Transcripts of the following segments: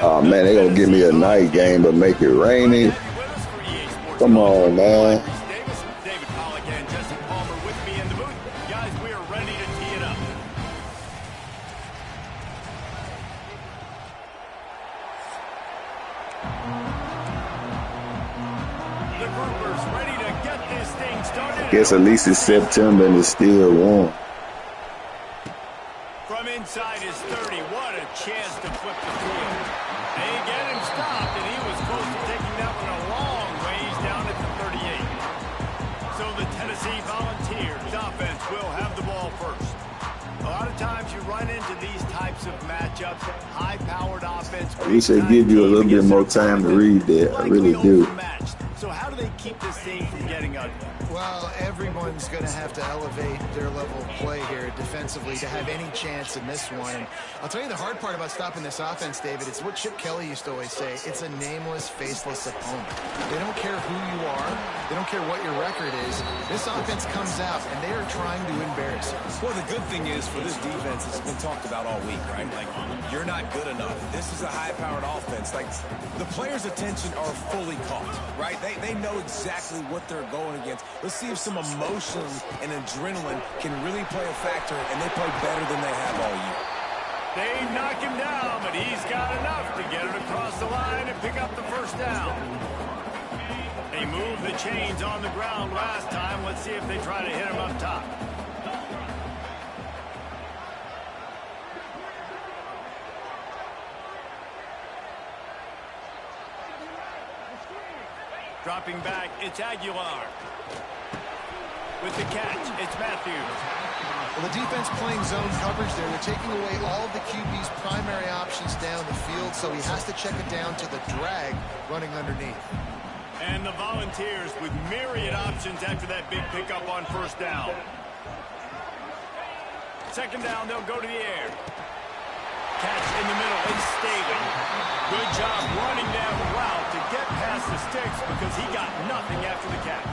Oh, man, they going to give me a night game but make it rainy. Come on, man. David Pollock and Jesse Palmer with me in the booth. Guys, we are ready to tee it up. The groupers ready to get this thing started. I guess at least it's September and it's still warm. From inside his 30, what a chance to flip the field. They get him stopped, and he was close to taking that one a long ways down at the 38. So the Tennessee Volunteers offense will have the ball first. A lot of times you run into these types of matchups, high-powered offense. I wish they give you a little bit more time to read that. I really do. So how do they keep this thing from getting ugly? Well, everyone's going to have to elevate their level of play here defensively to have any chance in this one. And I'll tell you the hard part about stopping this offense, David, it's what Chip Kelly used to always say. It's a nameless, faceless opponent. They don't care who you are. They don't care what your record is. This offense comes out, and they are trying to embarrass you. Well, the good thing is for this defense, it's been talked about all week, right? Like, you're not good enough. This is a high-powered offense. Like, the players' attention are fully caught, right? They know exactly what they're going against. Let's see if some emotion and adrenaline can really play a factor, and they play better than they have all year. They knock him down, but he's got enough to get it across the line and pick up the first down. They moved the chains on the ground last time. Let's see if they try to hit him up top. Dropping back, it's Aguilar. With the catch, it's Matthews. Well, the defense playing zone coverage there. They're taking away all of the QB's primary options down the field, so he has to check it down to the drag running underneath. And the Volunteers with myriad options after that big pickup on first down. Second down, they'll go to the air. Catch in the middle, it's Staley. Good job running that route to get past the sticks because he got nothing after the catch.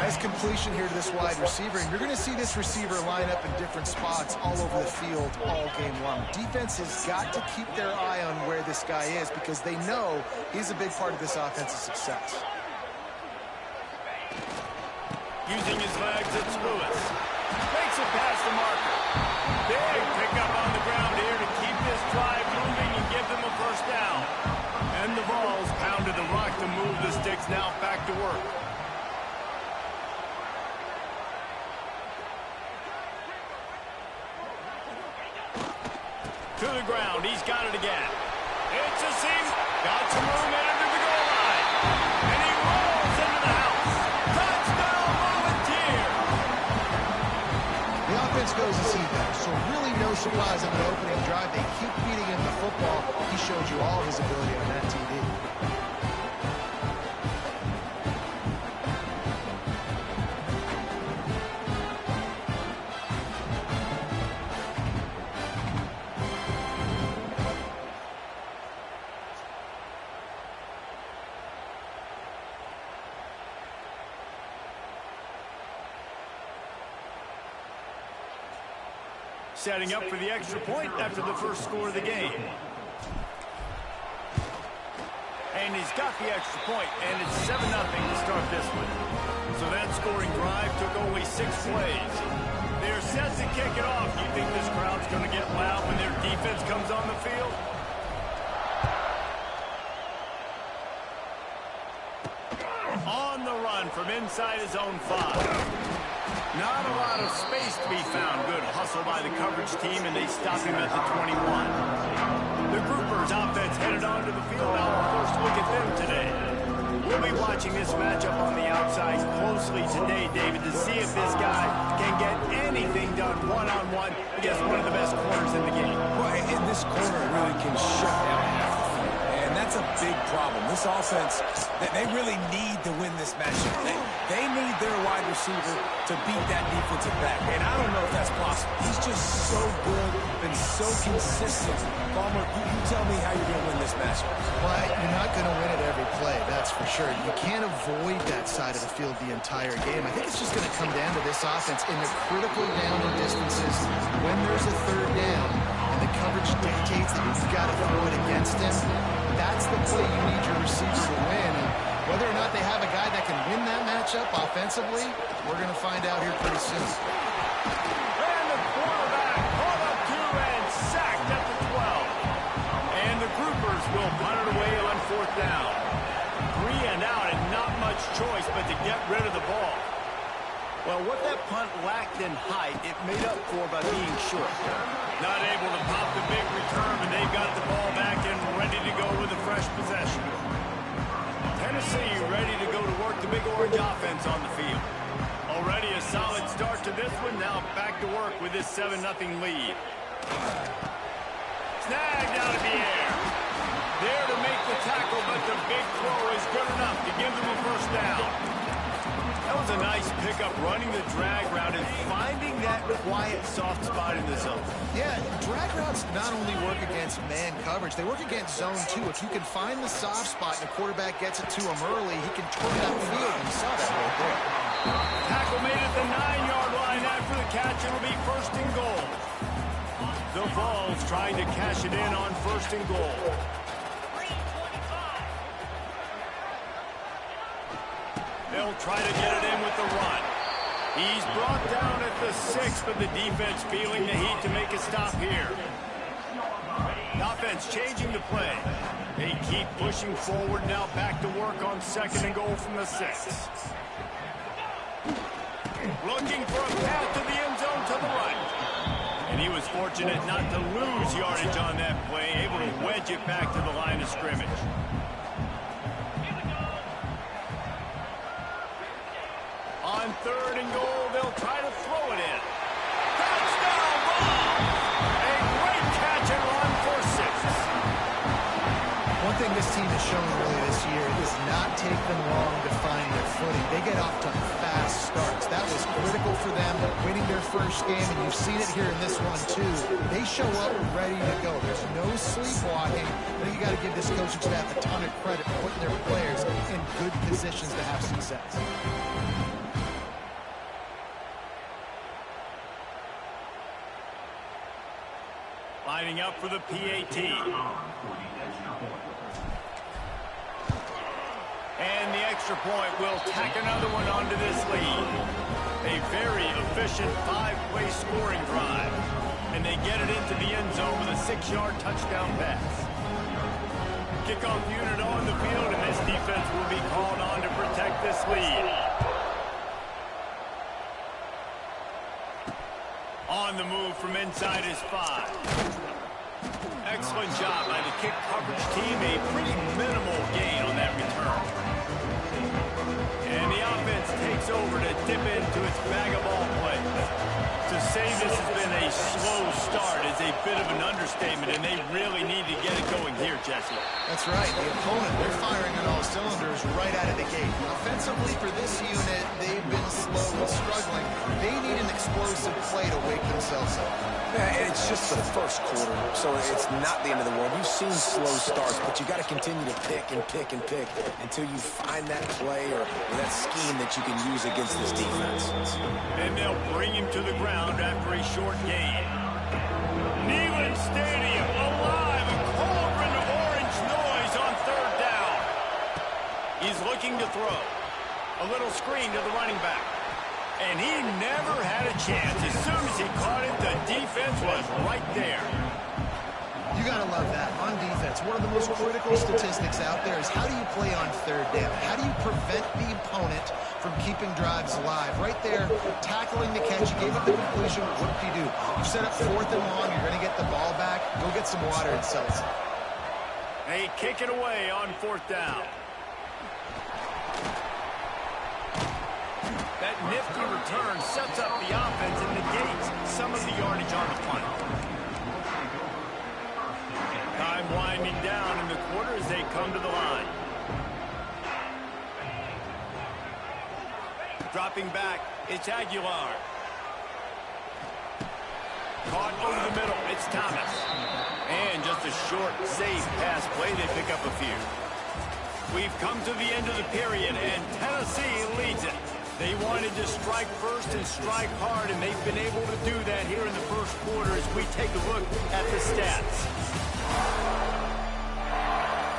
Nice completion here to this wide receiver, and you're going to see this receiver line up in different spots all over the field all game long. Defense has got to keep their eye on where this guy is because they know he's a big part of this offensive success. Using his legs, it's Lewis. Makes it past the marker. Big pickup on the ground here to keep this drive moving and give them a first down. And the Vols pounded the rock to move the sticks, now back to work. To the ground, he's got it again. It's a seam, got some room and under the goal line. And he rolls into the house. Touchdown, Volunteers! The offense goes to see that, so really no surprise on the opening drive. They keep feeding him the football. He showed you all his ability on that TV. Setting up for the extra point after the first score of the game. And he's got the extra point, and it's 7-0 to start this one. So that scoring drive took only 6 plays. They're set to kick it off. You think this crowd's going to get loud when their defense comes on the field? On the run from inside his own 5. Not a lot of space to be found. Good hustle by the coverage team, and they stop him at the 21. The Groupers offense headed onto the field. Now our first look at them today. We'll be watching this matchup on the outside closely today, David, to see if this guy can get anything done one-on-one against one of the best corners in the game. Well, and this corner really can shut down half the field, and that's a big problem. This offense, they really need to win this matchup. They need their wide receiver to beat that defensive back, and I don't know if that's possible. He's just so good, been so consistent. Palmer, you tell me how you're going to win this matchup. Well, you're not going to win it every play, that's for sure. You can't avoid that side of the field the entire game. I think it's just going to come down to this offense in the critical down and distances when there's a third down, and the coverage dictates that you've got to throw it him, that's the play you need your receiver to win. And whether or not they have a guy that can win that matchup offensively, we're going to find out here pretty soon. And the quarterback caught up to and sacked at the 12. And the groupers will punt it away on 4th down. 3 and out and not much choice but to get rid of the ball. Well, what that punt lacked in height, it made up for by being short. Not able to pop the big return, and they've got the ball back and ready to go with a fresh possession. Tennessee ready to go to work the big orange offense on the field. Already a solid start to this one. Now back to work with this 7-0 lead. Snagged out of the air. There to make the tackle, but the big throw is good enough to give them a first down. That was a nice pickup, running the drag route and finding that quiet, soft spot in the zone. Yeah, drag routes not only work against man coverage, they work against zone too. If you can find the soft spot and the quarterback gets it to him early, he can turn that field. You saw that right there. Tackle made at the 9-yard line. After the catch, it'll be 1st and goal. The Vols trying to cash it in on 1st and goal. They'll try to get it in with the run. He's brought down at the 6, but the defense feeling the heat to make a stop here. The offense changing the play. They keep pushing forward, now back to work on 2nd and goal from the 6. Looking for a path to the end zone to the right. And he was fortunate not to lose yardage on that play, able to wedge it back to the line of scrimmage. On 3rd and goal, they'll try to throw it in. Touchdown ball! A great catch and run for 6. One thing this team has shown really this year, it does not take them long to find their footing. They get off to fast starts. That was critical for them, winning their first game, and you've seen it here in this one too. They show up ready to go. There's no sleepwalking. I think you got to give this coaching staff a ton of credit for putting their players in good positions to have success. Lining up for the PAT. And the extra point will tack another one onto this lead. A very efficient 5-play scoring drive. And they get it into the end zone with a 6-yard touchdown pass. Kickoff unit on the field, and this defense will be called on to protect this lead. On the move from inside his 5. Excellent job by the kick coverage team. A pretty minimal gain on that return. And the offense takes over to dip into its bag of ball plays. To say this has been a slow start is a bit of an understatement, and they really need to get it going here, Jesse. That's right. The opponent, they're firing on all cylinders right out of the gate. Offensively for this unit, they've been slow and struggling. They need an explosive play to wake themselves up. Yeah, and it's just the first quarter, so it's not the end of the world. We've seen slow starts, but you got to continue to pick and pick and pick until you find that play or that scheme that you can use against this defense. And they'll bring him to the ground after a short gain. Neyland Stadium alive, a cauldron of orange noise on 3rd down. He's looking to throw. A little screen to the running back. And he never had a chance. As soon as he caught it, the defense was right there. You got to love that. On defense, one of the most critical statistics out there is how do you play on 3rd down? How do you prevent the opponent from keeping drives alive? Right there, tackling the catch. You gave up the completion. What do? You set up 4th and long. You're going to get the ball back. Go get some water and seltzer. They kick it away on 4th down. That nifty return sets up the offense and negates some of the yardage on the punt. Time winding down in the quarter as they come to the line. Dropping back, it's Aguilar. Caught over the middle, it's Thomas. And just a short, safe pass play, they pick up a few. We've come to the end of the period, and Tennessee leads it. They wanted to strike first and strike hard, and they've been able to do that here in the first quarter as we take a look at the stats.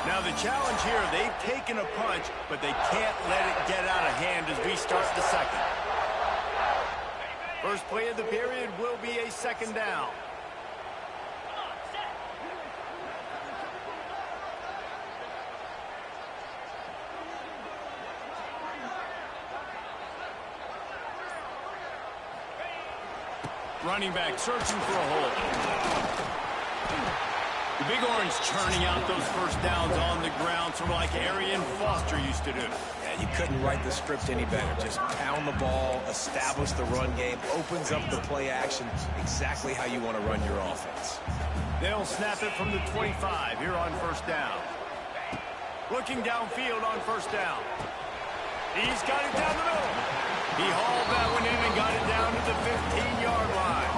Now the challenge here, they've taken a punch, but they can't let it get out of hand as we start the second. First play of the period will be a second down. Running back searching for a hole. The Big Orange churning out those first downs on the ground, sort of like Arian Foster used to do. Yeah, you couldn't write the script any better. Just pound the ball, establish the run game, opens up the play action, exactly how you want to run your offense. They'll snap it from the 25 here on first down. Looking downfield on first down. He's got it down the middle. He hauled that one in and got it down to the 15-yard line.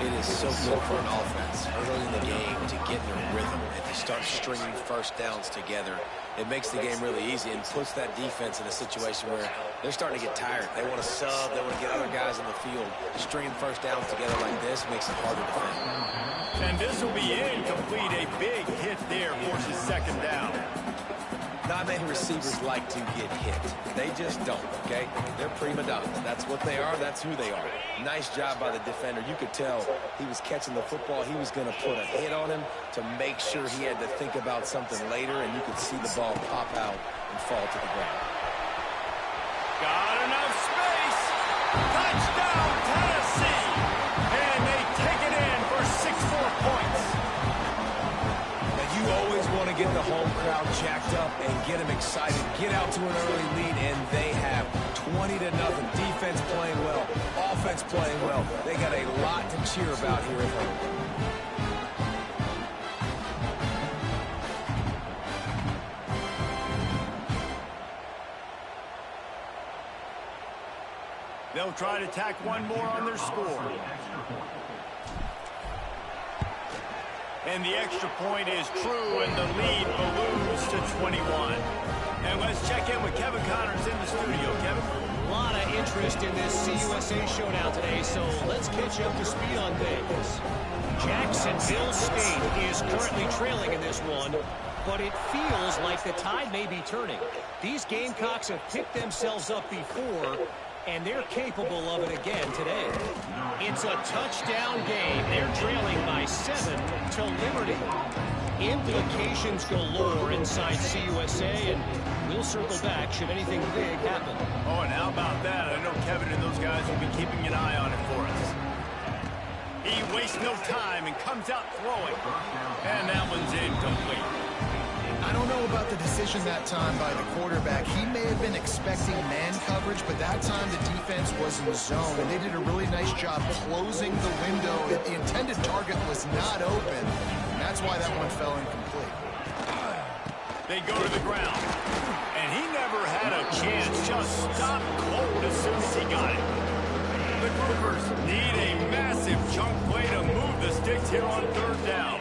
It is so good for an offense early in the game to get in a rhythm and to start stringing first downs together. It makes the game really easy and puts that defense in a situation where they're starting to get tired. They want to sub. They want to get other guys in the field. Stringing first downs together like this makes it harder to defend. And this will be incomplete. A big hit there forces second down. Not many receivers like to get hit. They just don't, okay? They're prima donnas. That's what they are. That's who they are. Nice job by the defender. You could tell he was catching the football. He was going to put a hit on him to make sure he had to think about something later, and you could see the ball pop out and fall to the ground. Got enough space. Touchdown, Tennessee. And they take it in for 6-4 points. You always want to get the home crowd jacked up and get them excited. Get out to an early lead, and they have 20-0. Defense playing well, offense playing well. They got a lot to cheer about here at home. They'll try to tack one more on their score. And the extra point is true, and the lead balloons to 21. And let's check in with Kevin Connors in the studio. Kevin? A lot of interest in this CUSA showdown today, so let's catch up to speed on things. Jacksonville State is currently trailing in this one, but it feels like the tide may be turning. These Gamecocks have picked themselves up before, and they're capable of it again today. It's a touchdown game. They're trailing by 7 to Liberty. Implications galore inside CUSA, and we'll circle back should anything big happen. Oh, and how about that? I know Kevin and those guys will be keeping an eye on it for us. He wastes no time and comes out throwing. And that one's incomplete. I don't know about the decision that time by the quarterback. He may have been expecting man coverage, but that time the defense was in zone, and they did a really nice job closing the window. The intended target was not open, and that's why that one fell incomplete. They go to the ground, and he never had a chance. Just stopped cold as soon as he got it. The Groupers need a massive chunk play to move the sticks here on third down.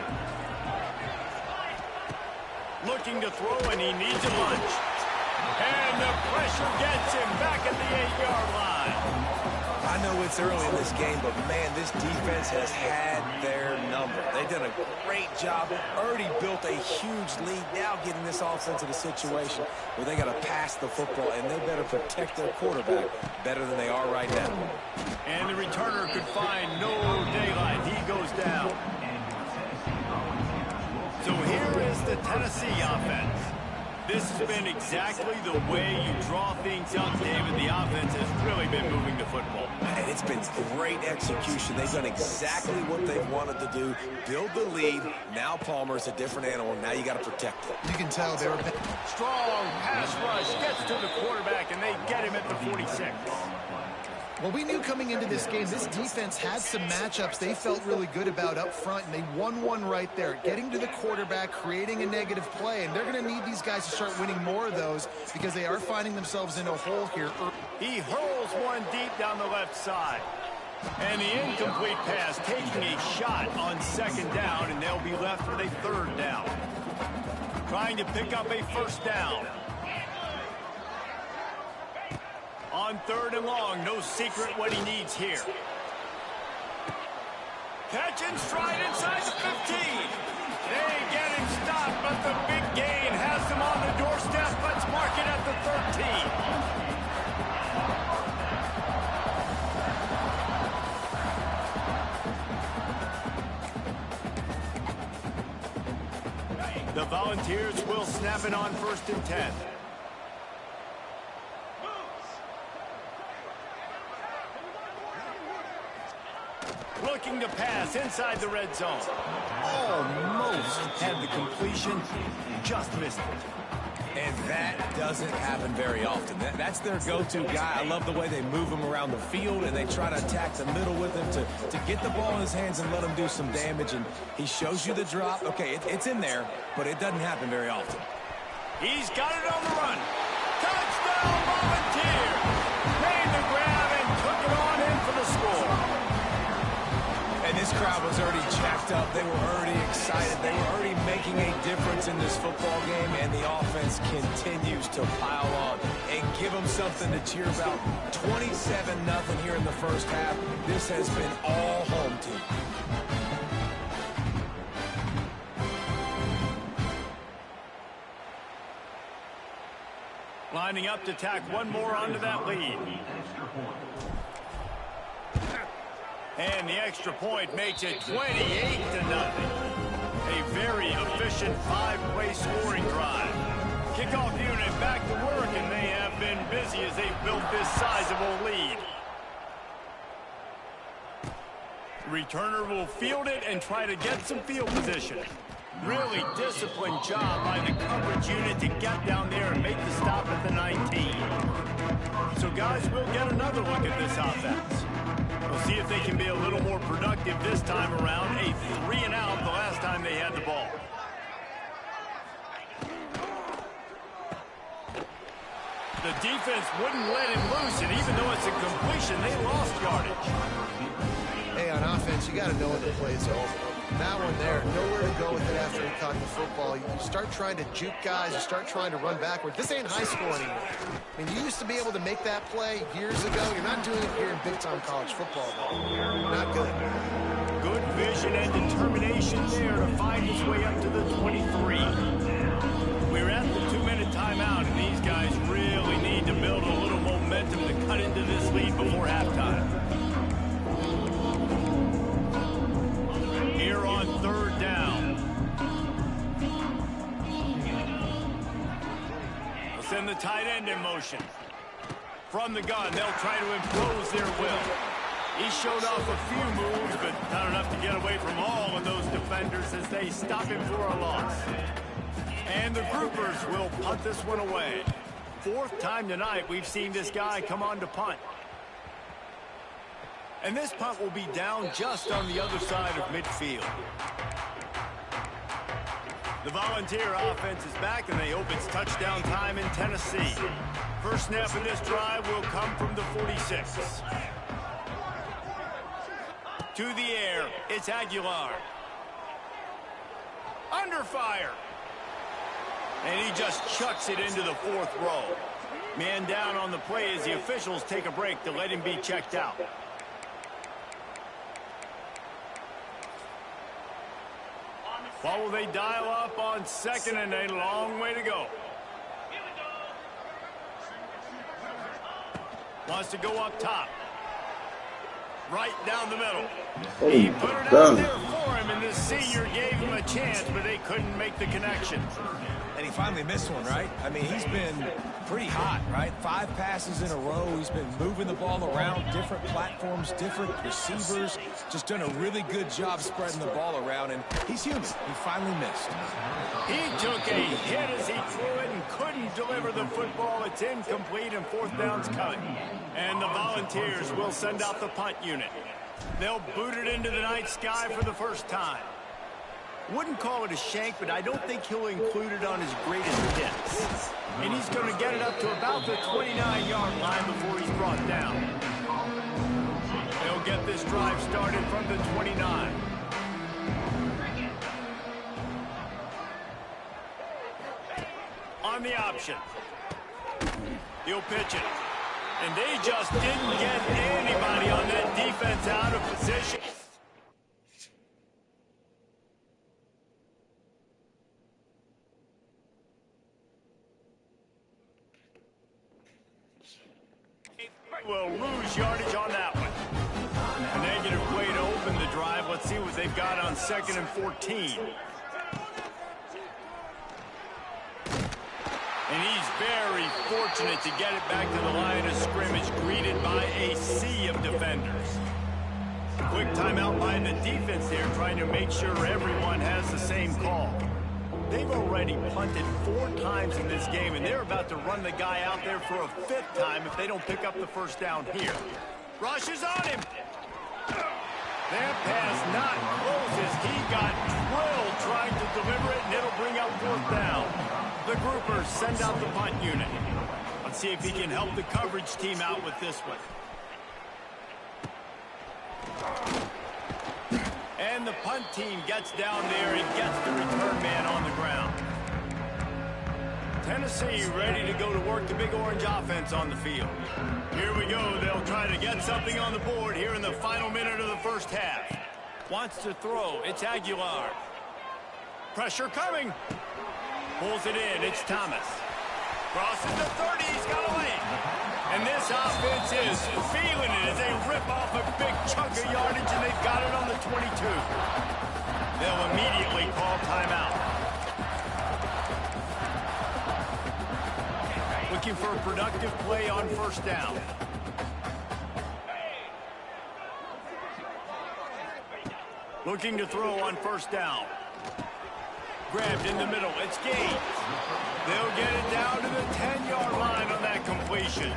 Looking to throw, and he needs a bunch. And the pressure gets him back at the 8-yard line. I know it's early in this game, but, man, this defense has had their number. They've done a great job, already built a huge lead, now getting this offense in a situation where they got to pass the football, and they better protect their quarterback better than they are right now. And the returner could find no daylight. He goes down. So here is the Tennessee offense. This has been exactly the way you draw things up, David. The offense has really been moving the football. And it's been great execution. They've done exactly what they've wanted to do. Build the lead. Now Palmer's a different animal. Now you got to protect it. You can tell they were... Strong pass rush gets to the quarterback, and they get him at the 46. Well, we knew coming into this game, this defense had some matchups they felt really good about up front, and they won one right there, getting to the quarterback, creating a negative play, and they're going to need these guys to start winning more of those because they are finding themselves in a hole here. He hurls one deep down the left side. And the incomplete pass taking a shot on second down, and they'll be left with a third down. Trying to pick up a first down. On third and long, no secret what he needs here. Catch and stride inside the 15. They get it Big stop, but the big gain has them on the doorstep. Let's mark it at the 13. The Volunteers will snap it on 1st and 10. Looking to pass inside the red zone. Almost had the completion, just missed it. And that doesn't happen very often. That's their go-to guy. I love the way they move him around the field, and they try to attack the middle with him to get the ball in his hands and let him do some damage. And he shows you the drop. Okay, it's in there, but it doesn't happen very often. He's got it on the run. Touchdown, Volunteer! Made the grab and took it on in for the score. And this crowd was already jacked up. They were already excited. They were already making a difference in this football game, and the offense continues to pile on and give them something to cheer about. 27-0 here in the first half. This has been all home team. Lining up to tack one more onto that lead. And the extra point makes it 28-0. A very efficient 5-play scoring drive. Kickoff unit back to work, and they have been busy as they've built this sizable lead. Returner will field it and try to get some field position. Really disciplined job by the coverage unit to get down there and make the stop at the 19. So guys, we'll get another look at this offense. We'll see if they can be a little more productive this time around. A 3-and-out the last time they had the ball. The defense wouldn't let him loose, and even though it's a completion, they lost yardage. Hey, on offense, you got to know when the play's over. That one there, nowhere to go with it after he caught the football. You start trying to juke guys, you start trying to run backward. This ain't high school anymore. I mean, you used to be able to make that play years ago. You're not doing it here in big-time college football, though. Not good. Good vision and determination there to find his way up to the 23. We're at the 2-minute timeout, and these guys really need to build a little momentum to cut into this lead before halftime. Here on 3rd down. They'll send the tight end in motion. From the gun, they'll try to impose their will. He showed off a few moves, but not enough to get away from all of those defenders as they stop him for a loss. And the groupers will punt this one away. 4th time tonight we've seen this guy come on to punt. And this punt will be down just on the other side of midfield. The Volunteer offense is back, and they hope it's touchdown time in Tennessee. First snap of this drive will come from the 46. To the air, it's Aguilar. Under fire. And he just chucks it into the 4th row. Man down on the play as the officials take a break to let him be checked out. What will they dial up on 2nd and a long way to go? Wants to go up top. Right down the middle. He put it out there for him, and this senior gave him a chance, but they couldn't make the connection. And he finally missed one, right? I mean, he's been pretty hot, right? 5 passes in a row. He's been moving the ball around, different platforms, different receivers. Just done a really good job spreading the ball around, and he's human. He finally missed. He took a hit as he threw it and couldn't deliver the football. It's incomplete, and 4th down's coming. And the Volunteers will send out the punt unit. They'll boot it into the night sky for the first time. Wouldn't call it a shank, but I don't think he'll include it on his greatest hits. And he's going to get it up to about the 29-yard line before he's brought down. They'll get this drive started from the 29. On the option. He'll pitch it. And they just didn't get anybody on that defense out of position. will lose yardage on that one. A negative play to open the drive. Let's see what they've got on 2nd and 14. And he's very fortunate to get it back to the line of scrimmage, greeted by a sea of defenders. Quick timeout by the defense there, trying to make sure everyone has the same call. They've already punted 4 times in this game, and they're about to run the guy out there for a 5th time if they don't pick up the first down here. Rushes on him. That pass not close as he got drilled trying to deliver it, and it'll bring up 4th down. The groupers send out the punt unit. Let's see if he can help the coverage team out with this one. And the punt team gets down there and gets the return man on the ground. Tennessee ready to go to work the Big Orange offense on the field. Here we go. They'll try to get something on the board here in the final minute of the first half. Wants to throw. It's Aguilar. Pressure coming. Pulls it in. It's Thomas. Crosses the 30. He's got a lane. And this offense is feeling it as they rip off a big chunk of yardage, and they've got it on the 22. They'll immediately call timeout. Looking for a productive play on 1st down. Looking to throw on 1st down. Grabbed in the middle. It's Gaines. They'll get it down to the 10-yard line on that completion.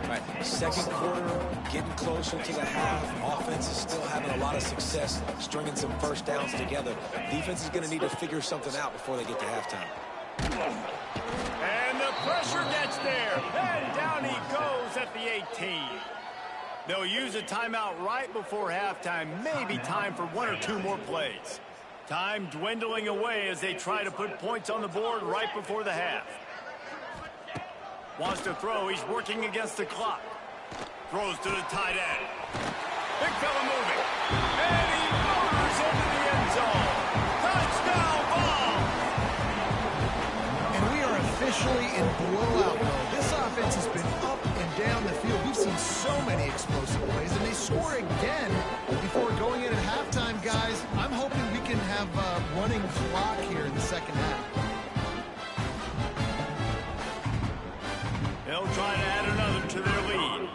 Right, 2nd quarter, getting closer to the half. Offense is still having a lot of success stringing some 1st downs together. Defense is going to need to figure something out before they get to halftime. And the pressure gets there. And down he goes at the 18. They'll use a timeout right before halftime. Maybe time for 1 or 2 more plays. Time dwindling away as they try to put points on the board right before the half. Wants to throw. He's working against the clock. Throws to the tight end. Big fella moving. And he motors into the end zone. Touchdown ball. And we are officially in blowout mode. This offense has been up and down the field. We've seen so many explosive plays, and they score again before going in at halftime, guys. I'm hoping we can have a running clock here in the 2nd half. They'll try to add another to their lead.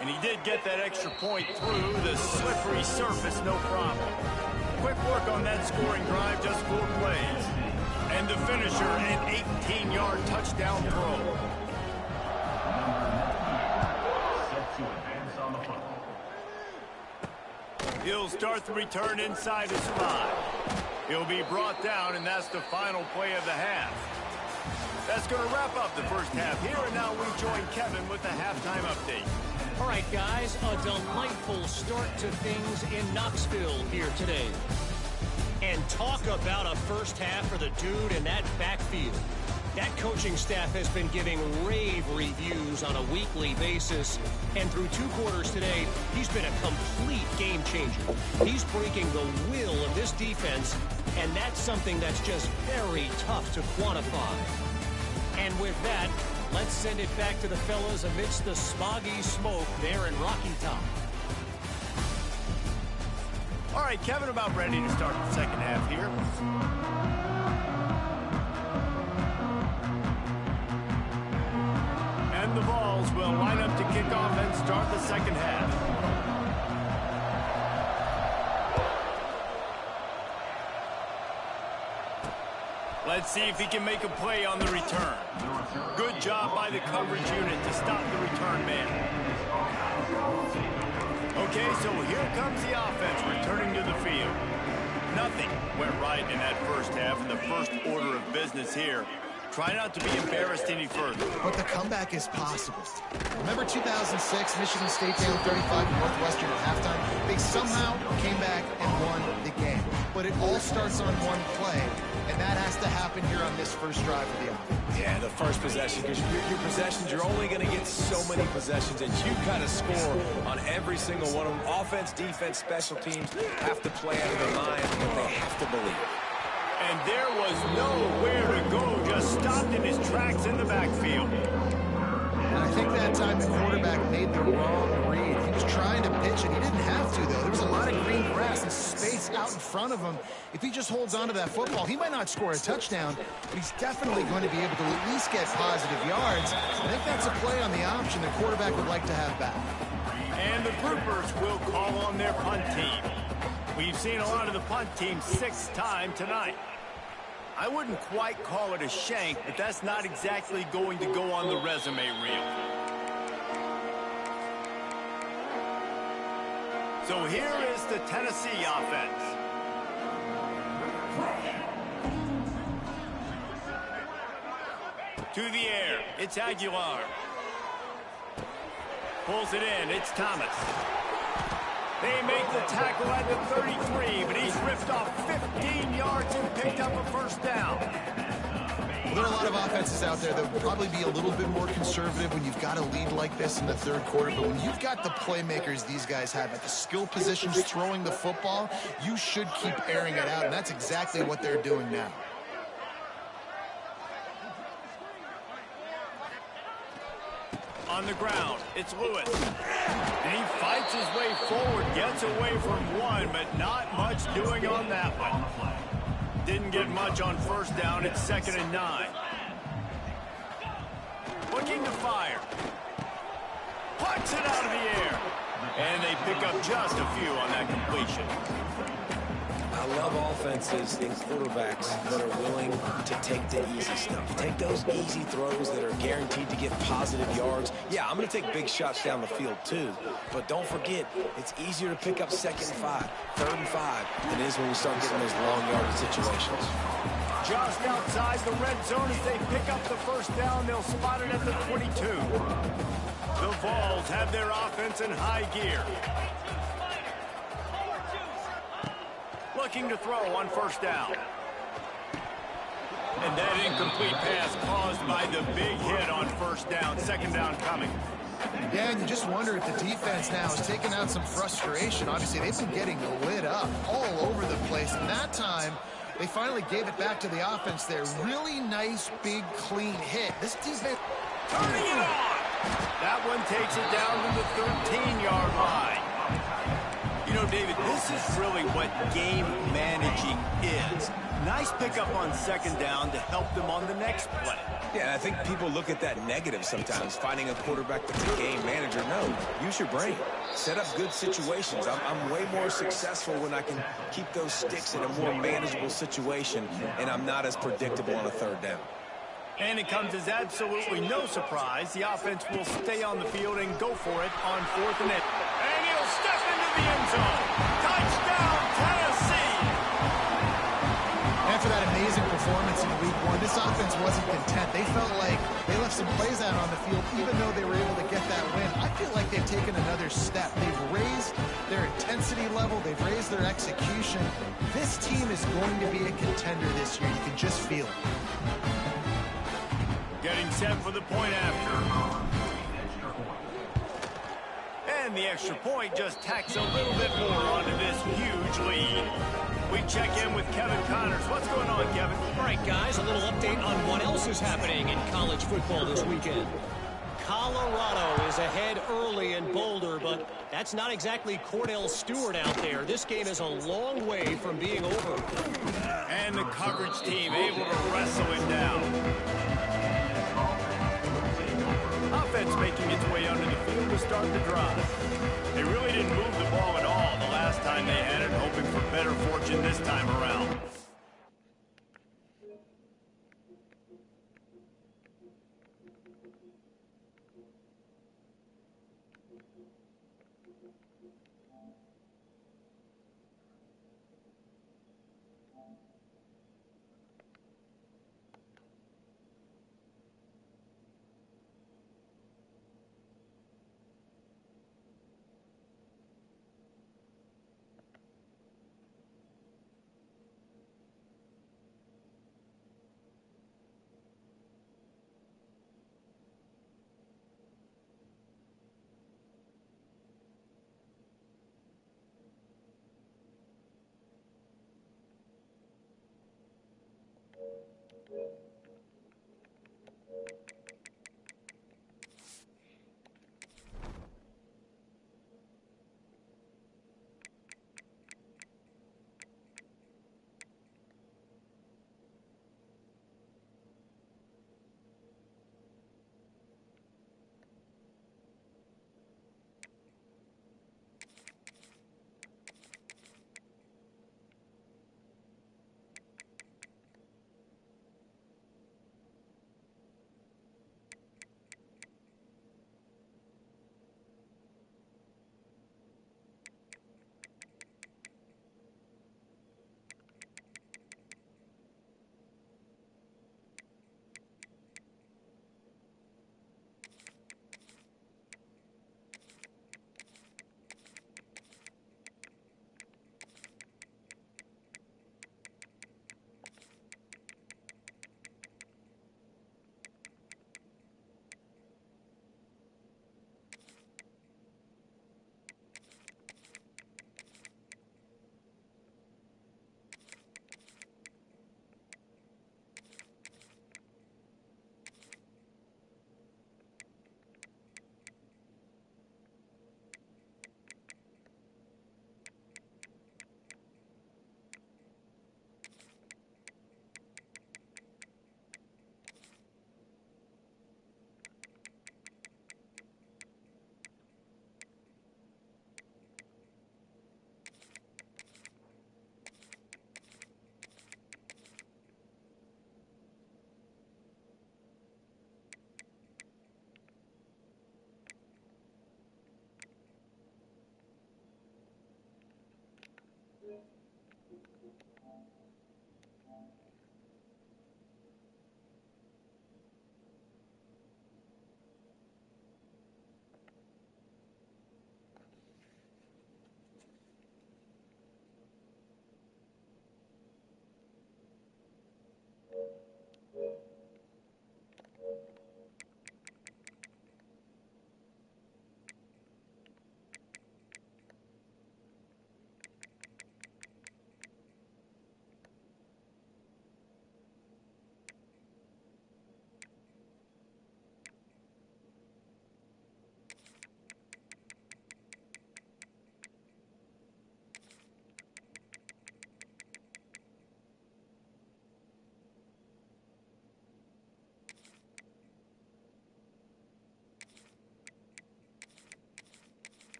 And he did get that extra point through the slippery surface, no problem. Quick work on that scoring drive, just 4 plays. And the finisher, an 18-yard touchdown throw. He'll start the return inside his 5. He'll be brought down, and that's the final play of the half. That's going to wrap up the first half here, and now we join Kevin with the halftime update. All right, guys, a delightful start to things in Knoxville here today. And talk about a first half for the dude in that backfield. That coaching staff has been giving rave reviews on a weekly basis. And through 2 quarters today, he's been a complete game changer. He's breaking the will of this defense, and that's something that's just very tough to quantify. And with that, let's send it back to the fellas amidst the smoggy smoke there in Rocky Top. All right, Kevin, about ready to start the 2nd half here. And the Vols will line up to kick off and start the 2nd half. Let's see if he can make a play on the return. Good job by the coverage unit to stop the return man. Okay, so here comes the offense returning to the field. Nothing went right in that first half, in the first order of business here. Try not to be embarrassed any further. But the comeback is possible. Remember 2006, Michigan State down 35 to Northwestern at halftime? They somehow came back and won the game. But it all starts on one play, and that has to happen here on this first drive of the offense. Yeah, the first possession, because your possessions, you're only going to get so many possessions, and you've got to score on every single one of them. Offense, defense, special teams have to play out of their mind, and they have to believe. And there was nowhere to go, just stopped in his tracks in the backfield. And I think that time the quarterback made the wrong read. He was trying to pitch it. He didn't have to, though. There was a lot of green grass and space out in front of him. If he just holds on to that football, he might not score a touchdown, but he's definitely going to be able to at least get positive yards. I think that's a play on the option the quarterback would like to have back. And the Troopers will call on their punt team. We've seen a lot of the punt team 6th time tonight. I wouldn't quite call it a shank, but that's not exactly going to go on the resume reel. So here is the Tennessee offense. To the air, it's Aguilar. Pulls it in, it's Thomas. They make the tackle at the 33, but he's ripped off 15 yards and picked up a first down. Well, there are a lot of offenses out there that will probably be a little bit more conservative when you've got a lead like this in the 3rd quarter. But when you've got the playmakers these guys have at the skill positions throwing the football, you should keep airing it out, and that's exactly what they're doing now. On the ground, it's Lewis. And he fights his way forward, gets away from one, but not much doing on that one. Didn't get much on first down. It's 2nd and 9. Looking to fire. Puts it out of the air. And they pick up just a few on that completion. I love offenses and quarterbacks that are willing to take the easy stuff. Take those easy throws that are guaranteed to get positive yards. Yeah, I'm going to take big shots down the field too. But don't forget, it's easier to pick up 2nd and 5, 3rd and 5 than it is when we start getting those long yardage situations. Just outside the red zone as they pick up the first down. They'll spot it at the 22. The Vols have their offense in high gear. Looking to throw on first down. And that incomplete pass caused by the big hit on first down. 2nd down coming. Yeah, and you just wonder if the defense now is taking out some frustration. Obviously, they've been getting lit up all over the place. And that time, they finally gave it back to the offense there. Really nice, big, clean hit. This defense... Turning it on! That one takes it down to the 13-yard line. You know, David, this is really what game managing is. Nice pickup on 2nd down to help them on the next play. Yeah, I think people look at that negative sometimes, finding a quarterback that's a game manager. No, use your brain. Set up good situations. I'm way more successful when I can keep those sticks in a more manageable situation, and I'm not as predictable on a 3rd down. And it comes as absolutely no surprise. The offense will stay on the field and go for it on 4th and 8. And he'll step into the end zone. Touchdown, Tennessee! After that amazing performance in Week 1, this offense wasn't content. They felt like they left some plays out on the field, even though they were able to get that win. I feel like they've taken another step. They've raised their intensity level. They've raised their execution. This team is going to be a contender this year. You can just feel it. Getting set for the point after. And the extra point just tacks a little bit more onto this huge lead. We check in with Kevin Connors. What's going on, Kevin? All right, guys, a little update on what else is happening in college football this weekend. Colorado is ahead early in Boulder, but that's not exactly Cordell Stewart out there. This game is a long way from being over. And the coverage team able to wrestle him down. Offense making its way under the field to start the drive. They really didn't move the ball at all the last time they had it, hoping for better fortune this time around.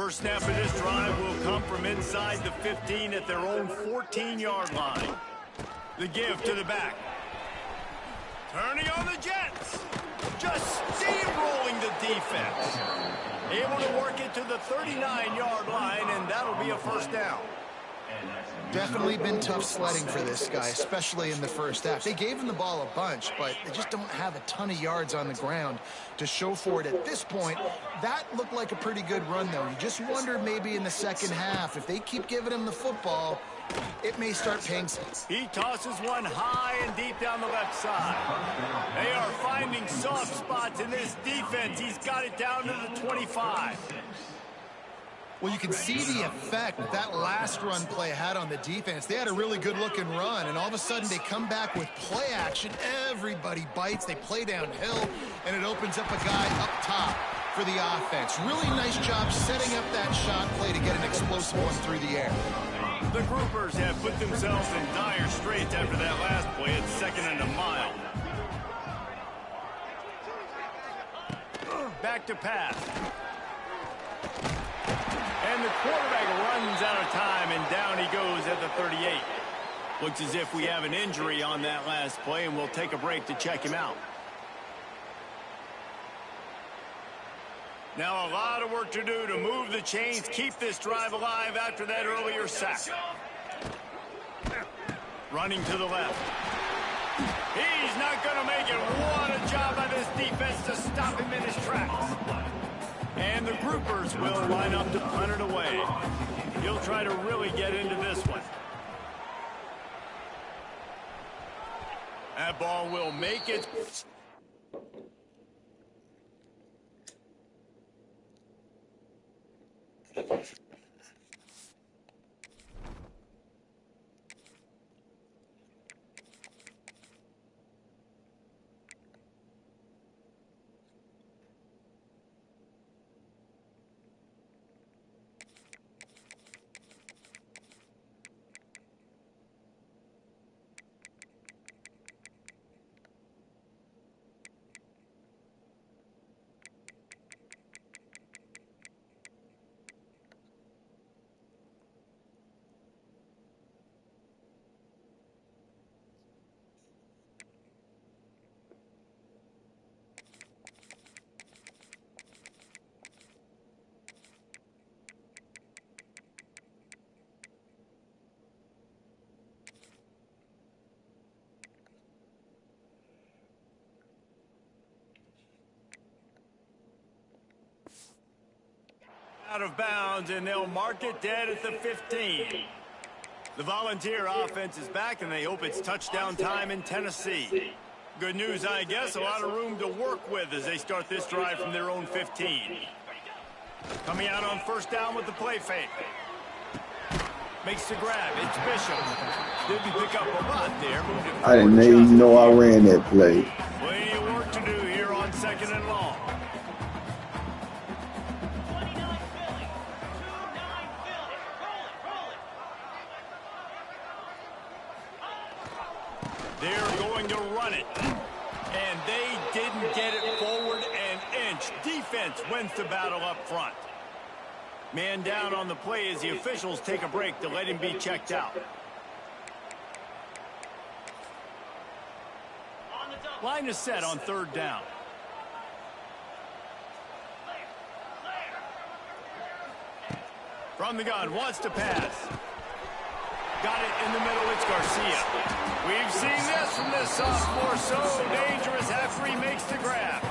First snap of this drive will come from inside the 15 at their own 14-yard line. The give to the back. Turning on the Jets. Just steamrolling the defense. Able to work it to the 39-yard line, and that'll be a first down. Definitely been tough sledding for this guy, especially in the first half. They gave him the ball a bunch, but they just don't have a ton of yards on the ground to show for it at this point. That looked like a pretty good run, though. You just wonder maybe in the second half, if they keep giving him the football, it may start paying. He tosses one high and deep down the left side. They are finding soft spots in this defense. He's got it down to the 25. Well, you can see the effect that last run play had on the defense. They had a really good-looking run, and all of a sudden they come back with play action. Everybody bites. They play downhill, and it opens up a guy up top for the offense. Really nice job setting up that shot play to get an explosive one through the air. The groupers have put themselves in dire straits after that last play at 2nd and a mile. Back to pass. And the quarterback runs out of time, and down he goes at the 38. Looks as if we have an injury on that last play, and we'll take a break to check him out. Now a lot of work to do to move the chains, keep this drive alive after that earlier sack. Running to the left. He's not going to make it. What a job by this defense to stop him in his tracks. And the groupers will line up to punt it away. He'll try to really get into this one. That ball will make it. Out of bounds, and they'll mark it dead at the 15. The Volunteer offense is back, and they hope it's touchdown time in Tennessee. Good news, I guess, a lot of room to work with as they start this drive from their own 15. Coming out on first down with the play fake. Makes the grab. It's Bishop. Didn't pick up a lot there. I didn't even know I ran that play. Plenty of work to do here on 2nd and long. They're going to run it. And they didn't get it forward an inch. Defense wins the battle up front. Man down on the play as the officials take a break to let him be checked out. Line is set on 3rd down. From the gun, wants to pass. Got it in the middle, it's Garcia. We've seen this from this sophomore, so dangerous after he makes the grab.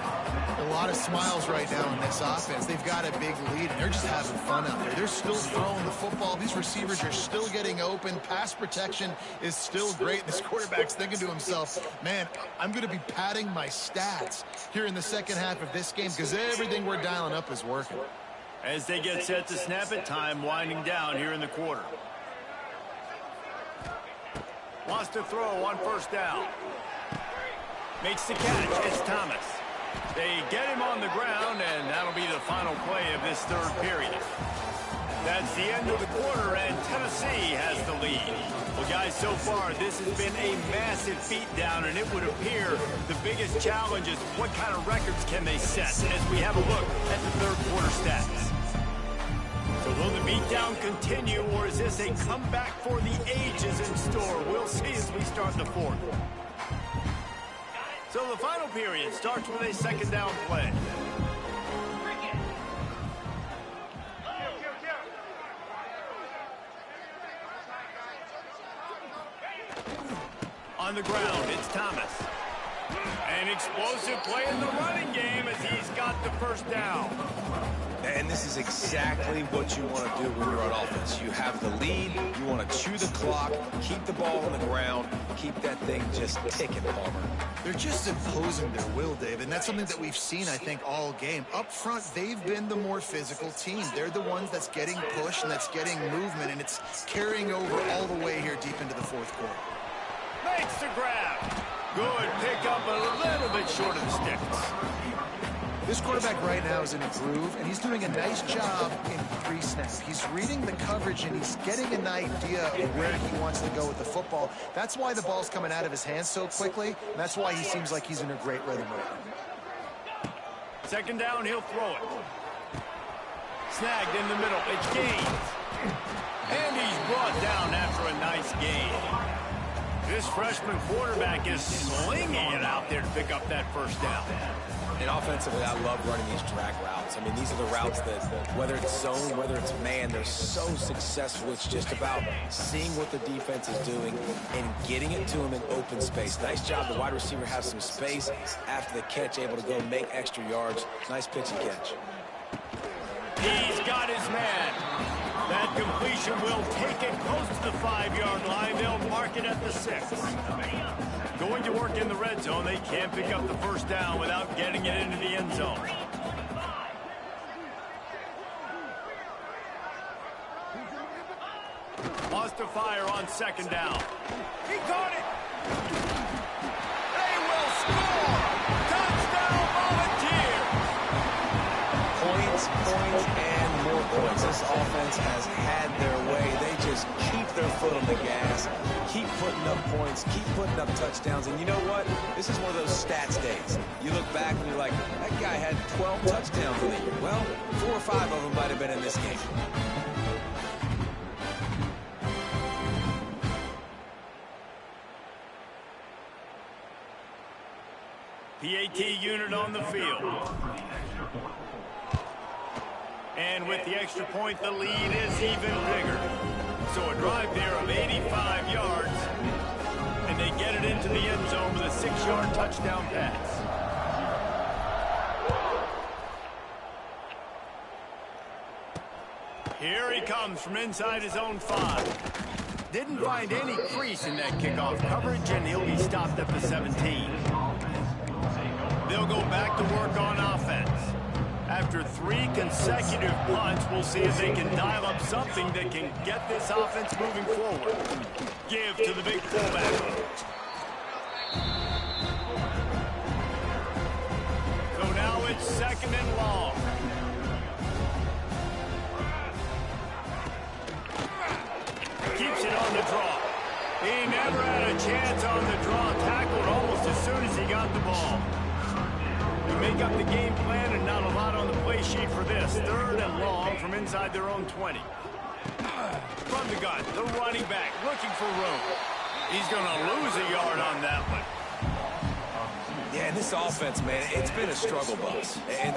A lot of smiles right now in this offense. They've got a big lead, and they're just having fun out there. They're still throwing the football. These receivers are still getting open. Pass protection is still great. This quarterback's thinking to himself, man, I'm going to be padding my stats here in the second half of this game because everything we're dialing up is working. As they get set to snap it, time winding down here in the quarter. Wants to throw on first down. Makes the catch. It's Thomas. They get him on the ground, and that'll be the final play of this 3rd period. That's the end of the quarter, and Tennessee has the lead. Well, guys, so far, this has been a massive beatdown, and it would appear the biggest challenge is what kind of records can they set as we have a look at the 3rd quarter stats. So will the beatdown continue, or is this a comeback for the ages in store? We'll see as we start the fourth. So the final period starts with a second down play. On the ground, it's Thomas. An explosive play in the running game as he's got the first down. And this is exactly what you want to do when you're on offense. You have the lead, you want to chew the clock, keep the ball on the ground, keep that thing just ticking, Palmer. They're just imposing their will, Dave, and that's something that we've seen, I think, all game. Up front, they've been the more physical team. They're the ones that's getting pushed and that's getting movement, and it's carrying over all the way here deep into the fourth quarter. Makes the grab. Good pickup, a little bit short of the sticks. This quarterback right now is in a groove, and he's doing a nice job in pre-snap. He's reading the coverage, and he's getting an idea of where he wants to go with the football. That's why the ball's coming out of his hands so quickly, and that's why he seems like he's in a great rhythm right now. Second down, he'll throw it. Snagged in the middle. It's gained. And he's brought down after a nice gain. This freshman quarterback is slinging it out there to pick up that first down. And offensively, I love running these drag routes. I mean, these are the routes that, whether it's zone, whether it's man, they're so successful. It's just about seeing what the defense is doing and getting it to them in open space. Nice job. The wide receiver has some space after the catch, able to go make extra yards. Nice pitch and catch. He's got his man. That completion will take it close to the 5-yard line. They'll mark it at the 6. Going to work in the red zone. They can't pick up the first down without getting it into the end zone. Lost to fire on second down. He caught it. They will score. Touchdown, Volunteer. Points, and more points. This offense has had their way. They just keep their foot on the gas, keep putting up points, keep putting up touchdowns. And you know what? This is one of those stats days. You look back and you're like, that guy had 12 touchdowns in the year. Well, 4 or 5 of them might have been in this game. PAT unit on the field. And with the extra point, the lead is even bigger. So a drive there of 85 yards. And they get it into the end zone with a 6-yard touchdown pass. Here he comes from inside his own 5. Didn't find any crease in that kickoff coverage, and he'll be stopped at the 17. They'll go back to work on offense. After 3 consecutive punts, we'll see if they can dial up something that can get this offense moving forward. Give to the big fullback. So now it's second and long. Keeps it on the draw. He never had a chance on the draw. Tackled almost as soon as he got the ball. We make up the game plan and not a lot on the play sheet for this. Third and long from inside their own 20. From the gun, the running back looking for room. He's going to lose a yard on that one. Yeah, and this offense, man, it's been a struggle bus. And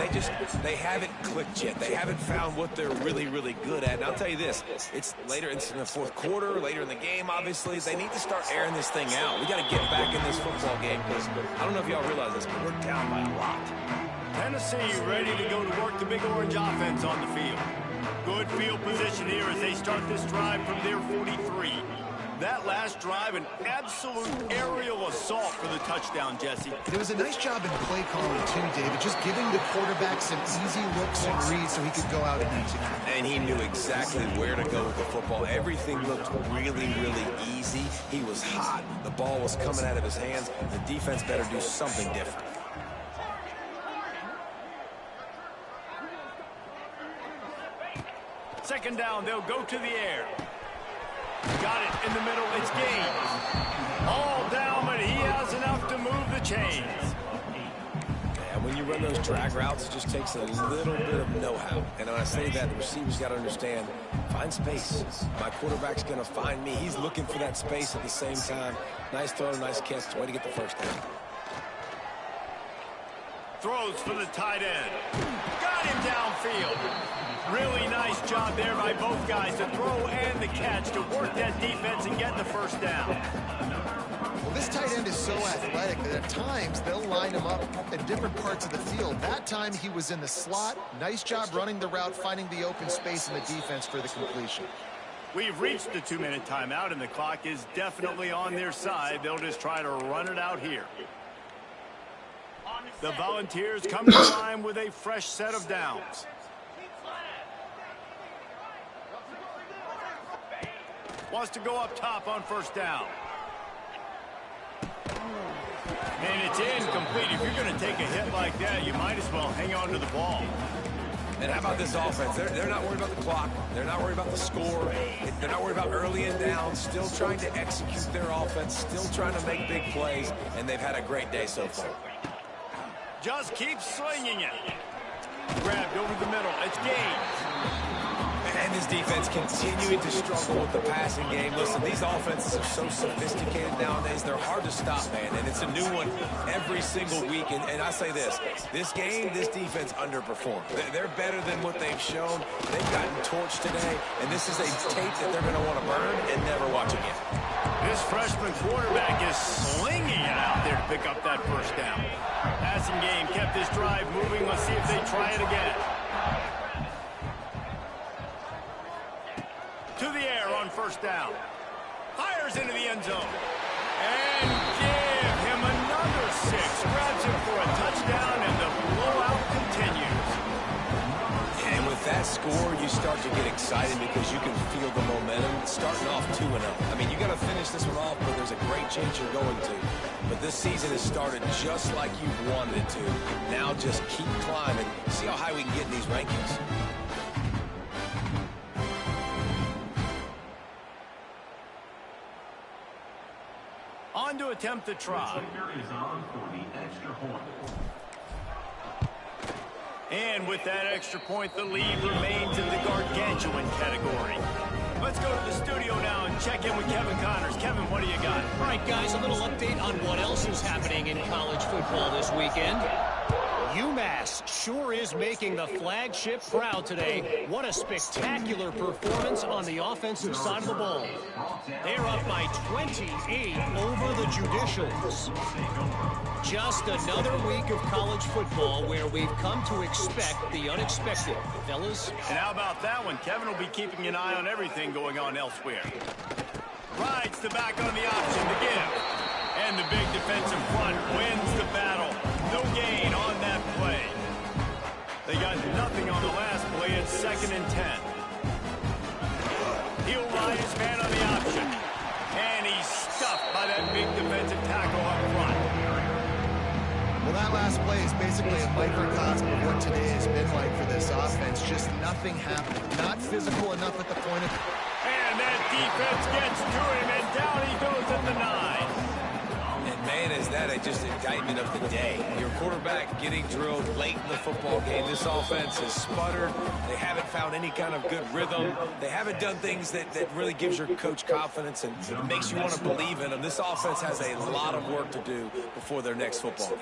they haven't clicked yet. They haven't found what they're really, really good at. And I'll tell you this, it's later into the fourth quarter, later in the game, obviously. They need to start airing this thing out. We got to get back in this football game because I don't know if y'all realize this, but we're down by a lot. Tennessee ready to go to work the big orange offense on the field. Good field position here as they start this drive from their 43. That last drive, an absolute aerial assault for the touchdown, Jesse. It was a nice job in play calling, too, David, just giving the quarterback some easy looks and reads so he could go out and execute. And he knew exactly where to go with the football. Everything looked really, really easy. He was hot. The ball was coming out of his hands. The defense better do something different. Second down, they'll go to the air. Got it in the middle, it's gained. All down, but he has enough to move the chains. And when you run those drag routes, it just takes a little bit of know-how. And when I say that, the receivers got to understand, find space. My quarterback's going to find me. He's looking for that space at the same time. Nice throw, nice catch. Way to get the first down. Throws for the tight end. Got him downfield. Really nice job there by both guys, the throw and the catch, to work that defense and get the first down. Well, this tight end is so athletic that at times they'll line him up at different parts of the field. That time he was in the slot. Nice job running the route, finding the open space in the defense for the completion. We've reached the 2-minute timeout, and the clock is definitely on their side. They'll just try to run it out here. The Volunteers come to the line with a fresh set of downs. Wants to go up top on first down. And it's incomplete. If you're going to take a hit like that, you might as well hang on to the ball. And how about this offense? They're not worried about the clock. They're not worried about the score. They're not worried about early and down. Still trying to execute their offense. Still trying to make big plays. And they've had a great day so far. Just keep slinging it. Grabbed over the middle. It's gained. And this defense continuing to struggle with the passing game. Listen, these offenses are so sophisticated nowadays. They're hard to stop, man. And it's a new one every single week. And I say this game, this defense underperformed. They're better than what they've shown. They've gotten torched today. And this is a tape that they're going to want to burn and never watch again. This freshman quarterback is slinging it out there to pick up that first down. Passing game kept this drive moving. Let's see if they try it again. To the air on first down. Fires into the end zone. And give him another 6. Grabs him for a touchdown, and the blowout continues. And with that score, you start to get excited because you can feel the momentum starting off 2-0. I mean, you got to finish this one off, but there's a great chance you're going to. But this season has started just like you've wanted it to. Now just keep climbing. See how high we can get in these rankings. On to attempt the try. And with that extra point, the lead remains in the gargantuan category. Let's go to the studio now and check in with Kevin Connors. Kevin, what do you got? All right, guys, a little update on what else is happening in college football this weekend. UMass sure is making the flagship proud today. What a spectacular performance on the offensive side of the ball. They're up by 28 over the Judicials. Just another week of college football where we've come to expect the unexpected. Fellas? And how about that one? Kevin will be keeping an eye on everything going on elsewhere. Rides the back on the option to give. And the big defensive front wins the battle. No gain on that play. They got nothing on the last play. It's 2nd and 10. He'll ride his man on the option. And he's stuffed by that big defensive tackle up front. Well, that last play is basically a microcosm of what today has been like for this offense. Just nothing happening. Not physical enough at the point of... And that defense gets to him, and down he goes at the 9. Man, is that just indictment of the day. Your quarterback getting drilled late in the football game. This offense has sputtered. They haven't found any kind of good rhythm. They haven't done things that really gives your coach confidence and makes you want to believe in them. This offense has a lot of work to do before their next football game.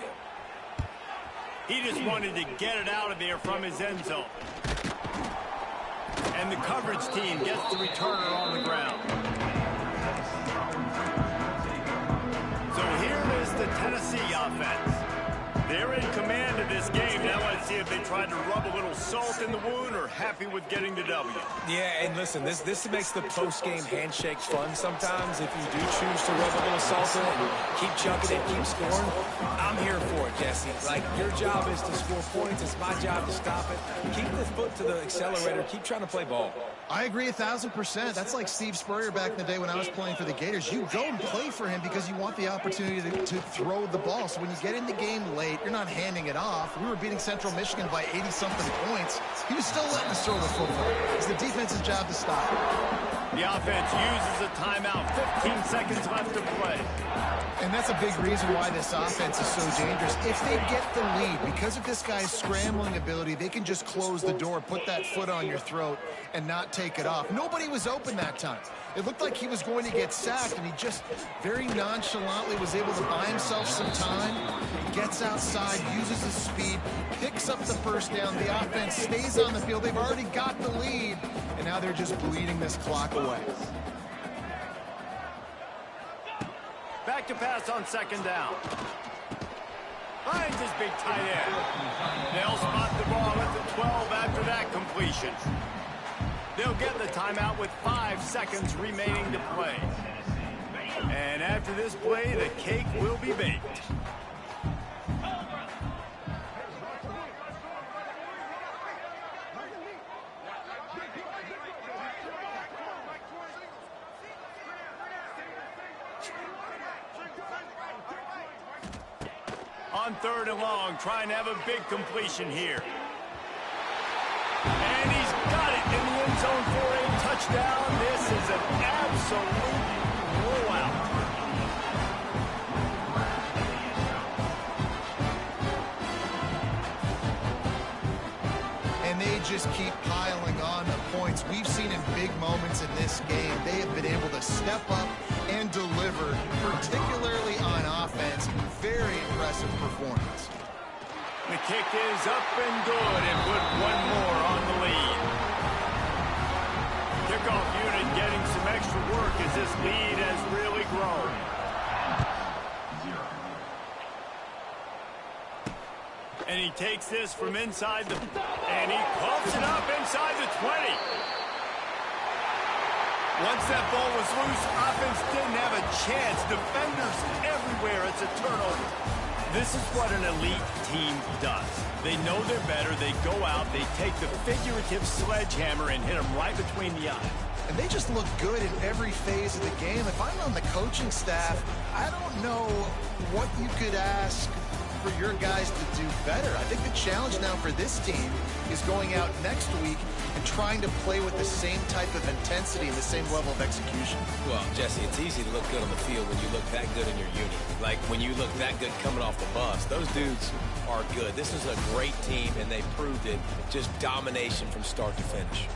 He just wanted to get it out of there from his end zone. And the coverage team gets the returner on the ground. So here is the Tennessee offense. They're in command of this game. Now let's see if they tried to rub a little salt in the wound or happy with getting the W. Yeah, and listen, this makes the post-game handshake fun sometimes. If you do choose to rub a little salt in it and keep chucking it, keep scoring, I'm here for it, Jesse. Like, your job is to score points. It's my job to stop it. Keep the foot to the accelerator. Keep trying to play ball. I agree 1,000%. That's like Steve Spurrier back in the day when I was playing for the Gators. You go and play for him because you want the opportunity to throw the ball. So when you get in the game late, you're not handing it off. We were beating Central Michigan by 80-something points. He was still letting us throw the football. It's the defense's job to stop. The offense uses a timeout. 15 seconds left to play. And that's a big reason why this offense is so dangerous. If they get the lead, because of this guy's scrambling ability, they can just close the door, put that foot on your throat, and not take it off. Nobody was open that time. It looked like he was going to get sacked, and he just very nonchalantly was able to buy himself some time, gets outside, uses his speed, picks up the first down. The offense stays on the field. They've already got the lead, and now they're just bleeding this clock away. Back to pass on second down. Finds his big tight end. They'll spot the ball at the 12 after that completion. They'll get the timeout with 5 seconds remaining to play. And after this play, the cake will be baked. On third and long, trying to have a big completion here. And he's got it in the end zone for a touchdown. This is an absolute blowout. And they just keep piling on the points. We've seen in big moments in this game, they have been able to step up and deliver, particularly on offense. Very impressive performance. The kick is up and good and put one more on the lead. Kickoff unit getting some extra work as this lead has really grown. And he takes this from inside the... And he pumps it up inside the 20. Once that ball was loose, offense didn't have a chance. Defenders everywhere. It's a turnover. This is what an elite team does. They know they're better. They go out. They take the figurative sledgehammer and hit them right between the eyes. And they just look good in every phase of the game. If I'm on the coaching staff, I don't know what you could ask for your guys to do better. I think the challenge now for this team is going out next week and trying to play with the same type of intensity and the same level of execution. Well, Jesse, it's easy to look good on the field when you look that good in your unit. Like when you look that good coming off the bus. Those dudes are good. This is a great team, and they proved it. Just domination from start to finish.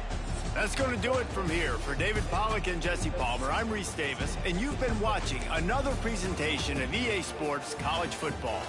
That's going to do it from here. For David Pollack and Jesse Palmer, I'm Reese Davis, and you've been watching another presentation of EA Sports College Football.